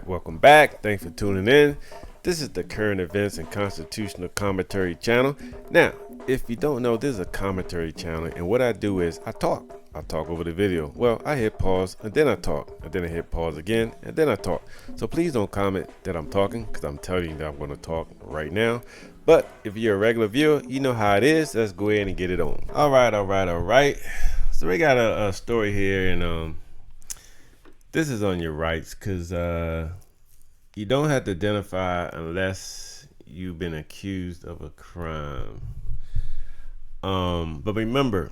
welcome back. Thanks for tuning in. This is the Current Events and Constitutional Commentary channel. Now, if you don't know, this is a commentary channel, and what I do is I talk over the video. Well, I hit pause and then I talk, and then I hit pause again and then I talk. So please don't comment that I'm talking, because I'm telling you that I'm going to talk right now. But if you're a regular viewer, you know how it is. Let's go ahead and get it on. All right. So we got a story here, and this is on your rights, because you don't have to identify unless you've been accused of a crime. But remember,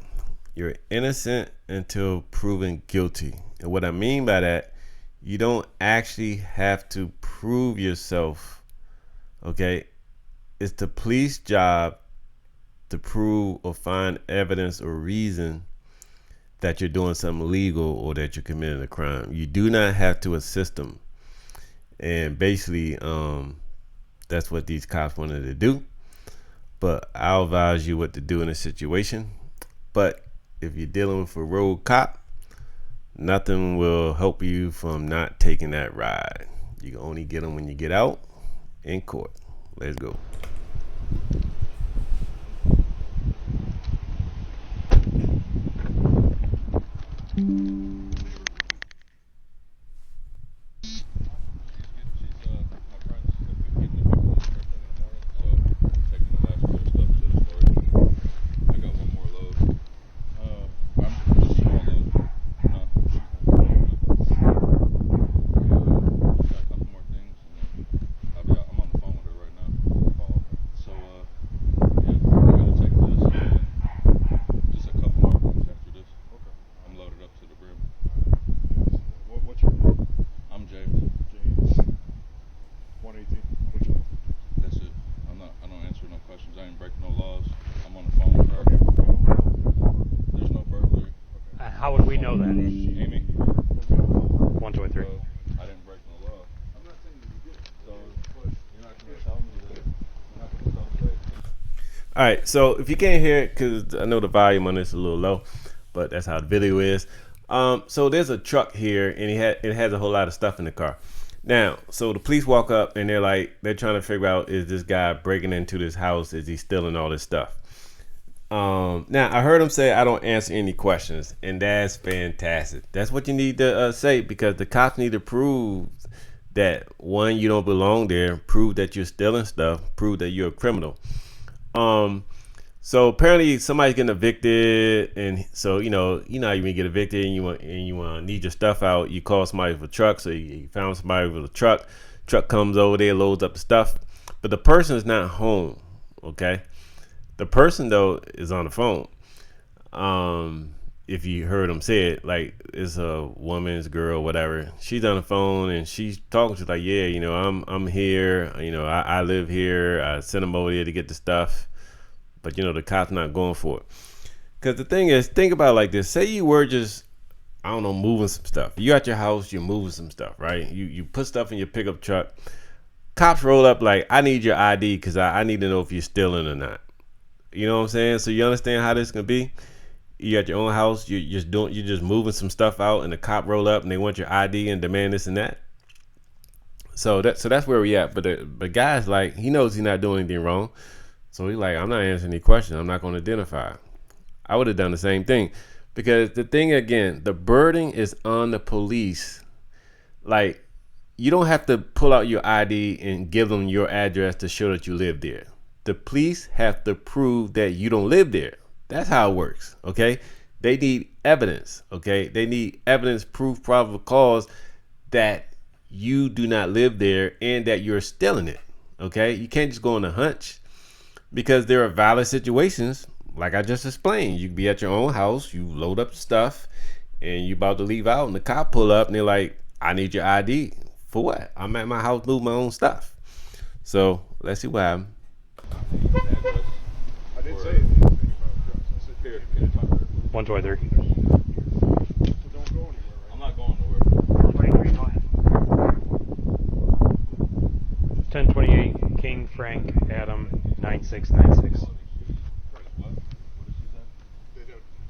you're innocent until proven guilty. And what I mean by that, you don't actually have to prove yourself. Okay? It's the police job to prove or find evidence or reason that you're doing something illegal or that you're committing a crime. You do not have to assist them. And basically, that's what these cops wanted to do. But I'll advise you what to do in a situation. But if you're dealing with a road cop, nothing will help you from not taking that ride. You can only get them when you get out in court. Let's go. How would we know that? Amy? 1, 2, 3. I didn't break no law. I'm not saying that you did. So you're not going to tell me that. You're not going to tell me that. All right, so if you can't hear it, because I know the volume on this is a little low, but that's how the video is. So there's a truck here, and it has a whole lot of stuff in the car. Now, so the police walk up, and they're trying to figure out, is this guy breaking into this house? Is he stealing all this stuff? Now I heard him say, I don't answer any questions, and that's fantastic. That's what you need to say, because the cops need to prove that, one, you don't belong there, prove that you're stealing stuff, prove that you're a criminal. So apparently somebody's getting evicted, and so you know how you get evicted, and you want to need your stuff out. You call somebody for a truck, so you found somebody with a truck. Truck comes over there, loads up the stuff, but the person is not home. Okay. The person, though, is on the phone. If you heard him say it, like, it's a woman's girl, whatever. She's on the phone and she's talking. She's like, yeah, I'm here. I live here. I sent him over there to get the stuff. But, the cop's not going for it. Because the thing is, think about it like this. Say you were just, I don't know, moving some stuff. You at your house, you're moving some stuff, right? You put stuff in your pickup truck. Cops roll up like, I need your ID because I need to know if you're stealing or not. You know what I'm saying? So you understand how this can be? You at your own house, you're just moving some stuff out, and the cop roll up and they want your ID and demand this and that. So that's where we at. But the guy's like, he knows he's not doing anything wrong. So he's like, I'm not answering any questions. I'm not going to identify. I would have done the same thing, because the thing again, the burden is on the police. Like, you don't have to pull out your ID and give them your address to show that you live there. The police have to prove that you don't live there. That's how it works, okay? They need evidence, okay? They need evidence, proof, probable cause that you do not live there and that you're stealing it, okay? You can't just go on a hunch, because there are valid situations, like I just explained. You can be at your own house, you load up the stuff, and you're about to leave out, and the cop pull up, and they're like, I need your ID. For what? I'm at my house moving my own stuff. So let's see what happens. I did say it. 1, 2, 3. Don't go anywhere. I'm not going nowhere. 1028 King Frank Adam 9696. What did she say? They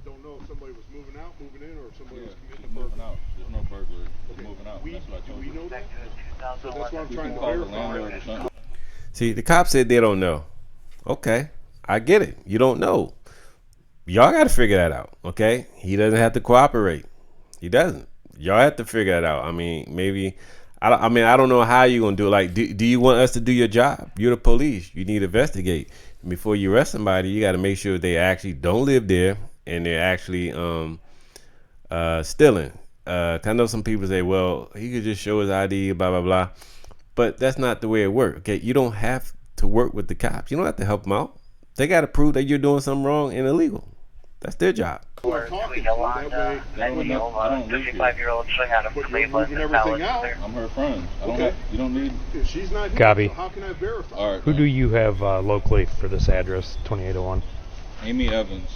don't know if somebody was moving out, moving in, or if somebody was She's committing a moving burglary. out. There's no burglary. She's Okay. moving out. We, That's what I do told we you. know that? So that's what I'm You trying can to call the verify. landlord or something. See, the cops said they don't know. Okay, I get it. You don't know. Y'all got to figure that out. Okay, he doesn't have to cooperate. He doesn't. Y'all have to figure that out. I mean, maybe. I don't know how you're gonna do it. Like, do you want us to do your job? You're the police. You need to investigate. And before you arrest somebody, you got to make sure they actually don't live there and they're actually stealing. 'Cause I know some people say, well, he could just show his ID, blah blah blah. But that's not the way it works. Okay, you don't have to work with the cops. You don't have to help them out. They got to prove that you're doing something wrong and illegal. That's their job. We're talking to that way. I don't live here. 55-year-old swing out of But you're Cleveland. moving everything out. I'm her friend. I don't Okay. have. You don't need. If she's not here, Copy. so how can I verify? All right. Who do you have locally for this address, 2801? Amy Evans.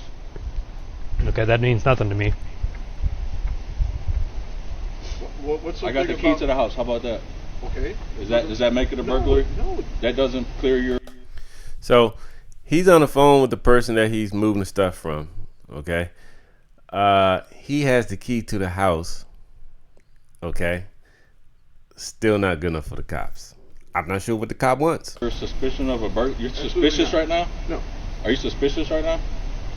Okay, that means nothing to me. What's so I got the big key about, to the house. How about that? Okay. Does that make it a burglary? No. That doesn't clear your. So he's on the phone with the person that he's moving the stuff from. Okay. He has the key to the house. Okay. Still not good enough for the cops. I'm not sure what the cop wants. You're suspicion of a burglary. You're Absolutely suspicious not. right now. No. Are you suspicious right now?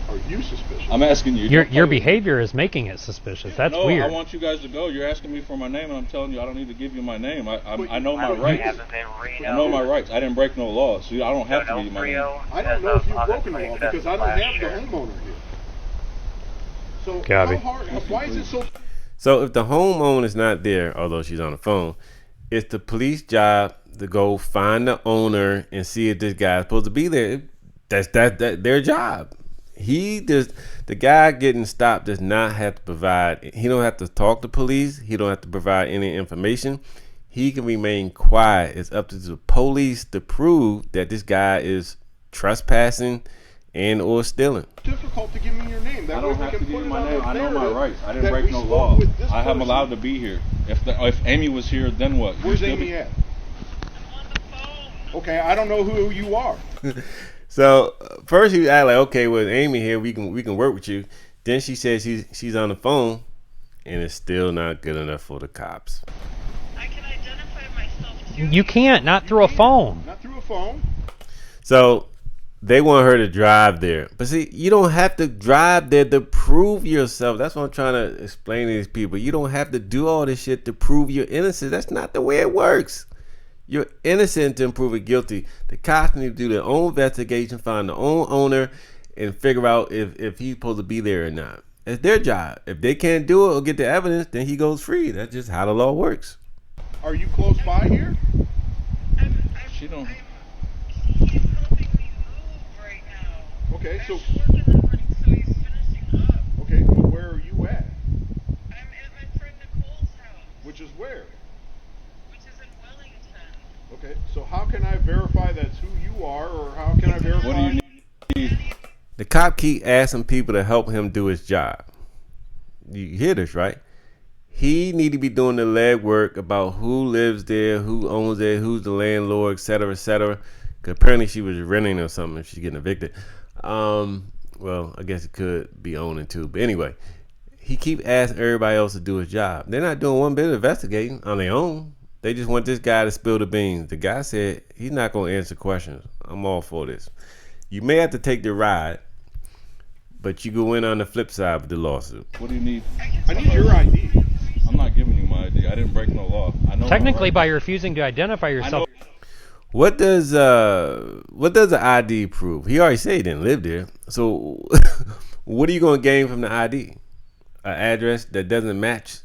Are you suspicious? I'm asking you. Your Don't play with me. behavior is making it suspicious. That's no, weird. I want you guys to go. You're asking me for my name, and I'm telling you I don't need to give you my name. I But know my you- rights. I know my rights. I didn't break no law, so I don't have to give you my name. I don't know if you've broken the law because I don't have the homeowner here. So Copy. how hard? Why is it so? So if the homeowner is not there, although she's on the phone, it's the police job to go find the owner and see if this guy's supposed to be there. That's their job. The guy getting stopped does not have to provide. He don't have to talk to police. He don't have to provide any information. He can remain quiet. It's up to the police to prove that this guy is trespassing and or stealing. Difficult to give me your name. That I way don't we have can to put give it you my on name. the I know my narrative rights. I didn't that break we no spoke law. with this I am person. allowed to be here. If Amy was here, then what? You'd Where's still Amy be- at? Okay, I don't know who you are. So first you act like, okay, with Amy here, we can work with you. Then she says she's on the phone, and it's still not good enough for the cops. I can identify myself too. You can't, not through a phone. Not through a phone. So they want her to drive there, but see, you don't have to drive there to prove yourself. That's what I'm trying to explain to these people. You don't have to do all this shit to prove you're innocent. That's not the way it works. You're innocent to prove it guilty. The cops need to do their own investigation, find their own owner, and figure out if he's supposed to be there or not. It's their job. If they can't do it or get the evidence, then he goes free. That's just how the law works. Are you close by here? She don't. He's helping me move right now. Okay, so I'm working on it, so he's finishing up. okay, well, where are you at? I'm at my friend Nicole's house, Which is where? which is in Wellington. Okay, so how can I verify that's who you are, or how can I verify? What do you need? The cop keep asking people to help him do his job. You hear this, right? He need to be doing the legwork about who lives there, who owns it, who's the landlord, et cetera, et cetera. 'Cause apparently she was renting or something if she's getting evicted. Well, I guess it could be owning too. But anyway, he keep asking everybody else to do his job. They're not doing one bit of investigating on their own. They just want this guy to spill the beans. The guy said he's not going to answer questions. I'm all for this. You may have to take the ride, but you go in on the flip side with the lawsuit. What do you need? I need your ID. I'm not giving you my ID. I didn't break no law. I know. Technically, my by refusing to identify yourself, What does the ID prove? He already said he didn't live there. So what are you going to gain from the ID? An address that doesn't match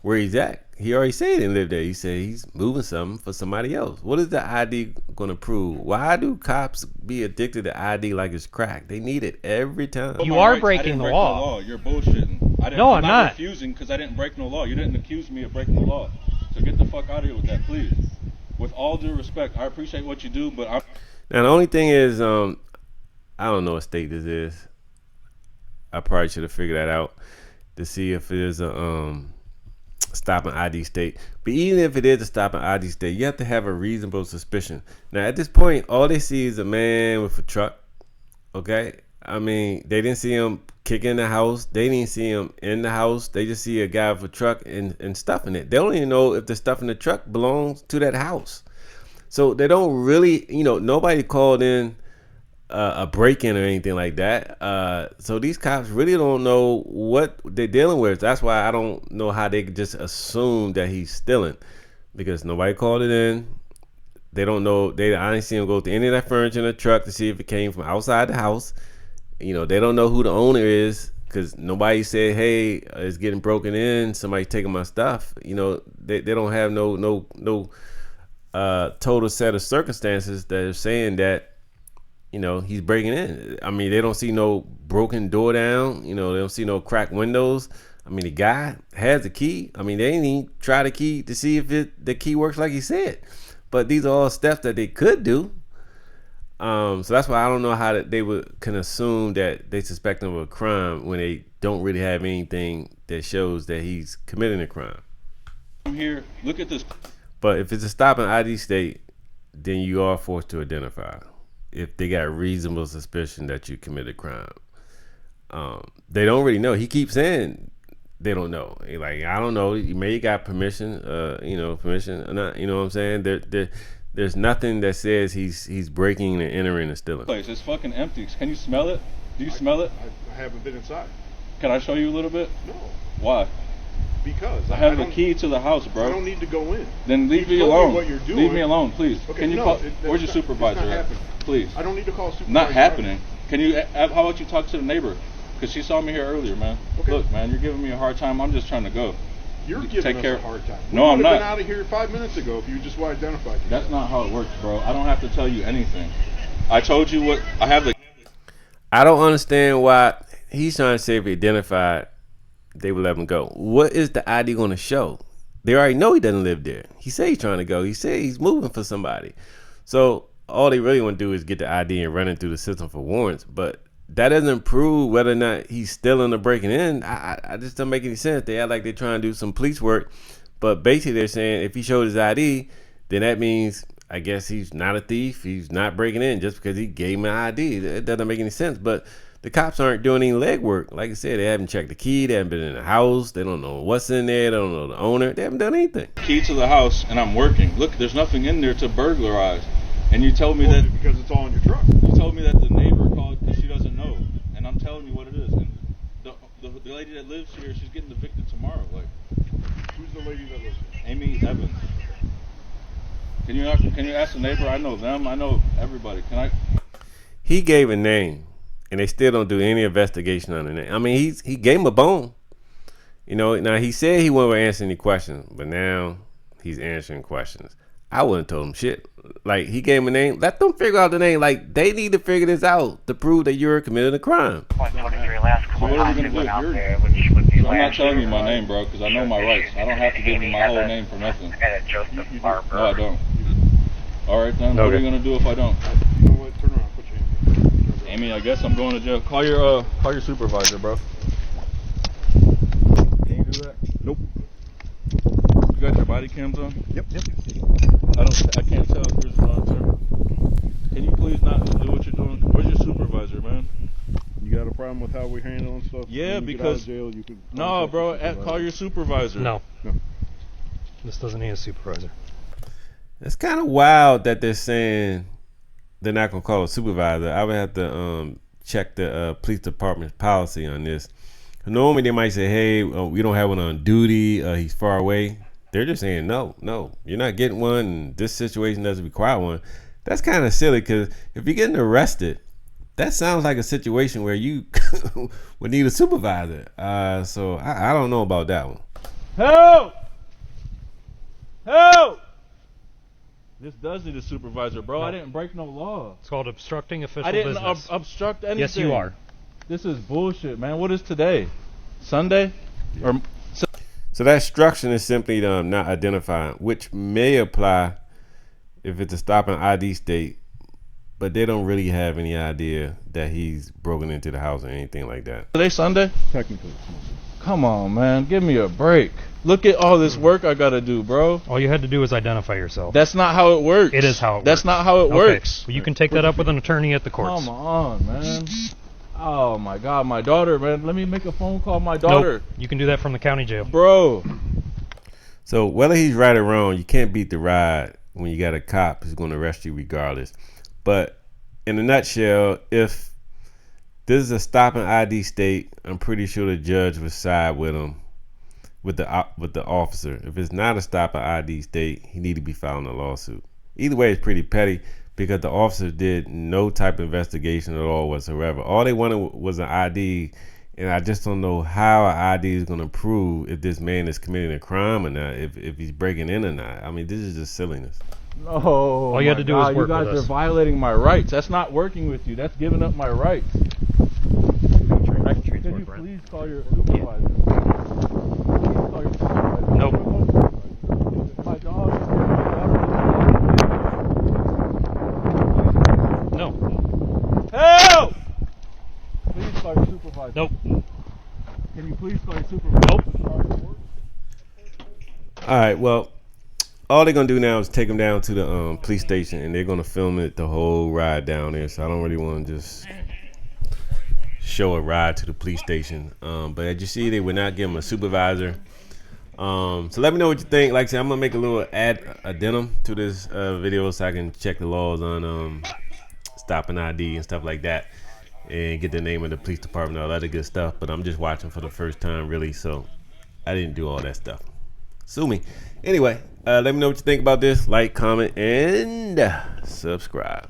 where he's at. He already said he didn't live there. He said he's moving something for somebody else. What is the ID going to prove? Why do cops be addicted to ID like it's crack? They need it every time. You my are rights. I breaking didn't the break law. No law. You're bullshitting. No, I'm I'm not. refusing because I didn't break no law. You didn't accuse me of breaking the law. So get the fuck out of here with that, please. With all due respect, I appreciate what you do, but I'm. Now the only thing is, I don't know what state this is. I probably should have figured that out to see if it is a stop an ID state. But even if it is a stop an ID state, you have to have a reasonable suspicion. Now at this point, all they see is a man with a truck. Okay, I mean they didn't see him kick in the house. They didn't see him in the house. They just see a guy with a truck and stuff in it. They don't even know if the stuff in the truck belongs to that house. So they don't really, nobody called in a break-in or anything like that. So these cops really don't know what they're dealing with. That's why I don't know how they could just assume that he's stealing, because nobody called it in. They don't know. I didn't see him go through any of that furniture in the truck to see if it came from outside the house. They don't know who the owner is, because nobody said, hey, it's getting broken in, somebody taking my stuff. They don't have no total set of circumstances that are saying that he's breaking in. I mean, they don't see no broken door down. They don't see no cracked windows. I mean, the guy has the key. I mean, they didn't even try the key to see if the key works like he said. But these are all steps that they could do. So that's why I don't know how they can assume that they suspect him of a crime when they don't really have anything that shows that he's committing a crime. I'm here. Look at this. But if it's a stop and ID state, then you are forced to identify if they got reasonable suspicion that you committed a crime. They don't really know. He keeps saying they don't know. Like, I don't know. You may got permission, permission or not. You know what I'm saying? There's nothing that says he's breaking and entering and stealing. Place, it's fucking empty. Can you smell it? Do you smell it? I haven't been inside. Can I show you a little bit? No. Why? Because I have the key to the house, bro. I don't need to go in. Then leave me told alone. what you're doing. Leave me alone, please. Okay, Can you no, call? that's Where's your not- supervisor it's not at? happening. Please. I don't need to call a supervisor. Not happening. Can you? How about you talk to the neighbor? Because she saw me here earlier, man. Okay. Look, man, you're giving me a hard time. I'm just trying to go. You're Take giving us care. a hard time. No, I'm We would not. have been out of here 5 minutes ago if you just identified yourself. That's not how it works, bro. I don't have to tell you anything. I told you what I have. I don't understand why he's trying to say if he identified, they would let him go. What is the ID going to show? They already know he doesn't live there. He said he's trying to go. He said he's moving for somebody. So all they really want to do is get the ID and run it through the system for warrants. But that doesn't prove whether or not he's stealing or breaking in. I just don't make any sense. They act like they're trying to do some police work. But basically they're saying if he showed his ID, then that means, I guess, he's not a thief. He's not breaking in just because he gave him an ID. It doesn't make any sense. But the cops aren't doing any legwork. Like I said, they haven't checked the key. They haven't been in the house. They don't know what's in there. They don't know the owner. They haven't done anything. Key to the house, and I'm working. Look, there's nothing in there to burglarize. And you told me that because it's all in your truck. you told me that the neighbor called because she doesn't know, and I'm telling you what it is. And the lady that lives here, she's getting evicted tomorrow. Like, Who's the lady that lives here? Amy Evans. Can you ask the neighbor? I know them. I know everybody. Can I? He gave a name, and they still don't do any investigation on the name. I mean, he gave him a bone. Now he said he wasn't answering any questions, but now he's answering questions. I wouldn't have told him shit. Like, he gave him a name. Let them figure out the name. Like, they need to figure this out to prove that you're committing a crime. 123 last couple So what are we times gonna we went do? out there, which would be I'm not last telling you year. my name, bro, because I know my rights. I don't have to give you my whole name for nothing. And Joseph Barber. No, I don't. All right, then. What are Okay. you gonna do if I don't? You know what? Turn around. Put your hands up. Amy, I guess I'm going to jail. Call your supervisor, bro. Can you do that? Nope. You got your body cams on? Yep. I can't tell if yours is on, sir. Can you please not do what you're doing? Where's your supervisor, man? You got a problem with how we're handling stuff? Yeah, When you get out of because jail, you can no, contact bro. the supervisor. Call your supervisor. No. No. This doesn't need a supervisor. It's kind of wild that they're saying they're not going to call a supervisor. I would have to check the police department's policy on this. Normally they might say, hey, we don't have one on duty. He's far away. They're just saying, no, you're not getting one. And this situation doesn't require one. That's kind of silly, because if you're getting arrested, that sounds like a situation where you would need a supervisor. So I don't know about that one. Help! Help! This does need a supervisor, bro. No. I didn't break no law. It's called obstructing official I didn't business. obstruct anything. Yes, you are. This is bullshit, man. What is today? Sunday? Or So that instruction is simply not identifying, which may apply if it's a stop and ID state, but they don't really have any idea that he's broken into the house or anything like that. today Sunday? Technically, it's Monday. Come on, man. Give me a break. Look at all this work I gotta do, bro. All you had to do was identify yourself. That's not how it works. It is how it That's works. not how it Okay. works. Well, you can take that up with an attorney at the courts. Come on, man. Oh my God, my daughter, man. Let me make a phone call. My daughter, Nope. You can do that from the county jail. bro. So whether he's right or wrong, you can't beat the ride when you got a cop who's going to arrest you regardless. But in a nutshell, if this is a stop and ID state, I'm pretty sure the judge would side with him, with the officer. If it's not a stop and ID state, he need to be filing a lawsuit. Either way, it's pretty petty because the officer did no type of investigation at all whatsoever. All they wanted was an ID, and I just don't know how an ID is going to prove if this man is committing a crime or not, if he's breaking in or not. I mean, this is just silliness. No. All you had to do is work You guys with are us. violating my rights. That's not working with you. That's giving up my rights. I can Can transport you Brent. please call your supervisor? Please call your supervisor. Nope. My dog. No. Help! Please call your supervisor. Nope. Can you please call your supervisor? Nope. All right, well, all they're gonna do now is take him down to the police station, and they're gonna film it the whole ride down there. So I don't really want to just show a ride to the police station. But as you see, they would not give him a supervisor. So let me know what you think. Like I said, I'm gonna make a little addendum to this video so I can check the laws on stopping ID and stuff like that, and get the name of the police department, all that other good stuff. But I'm just watching for the first time, really, so I didn't do all that stuff. Sue me. Anyway, let me know what you think about this. Like, comment, and subscribe.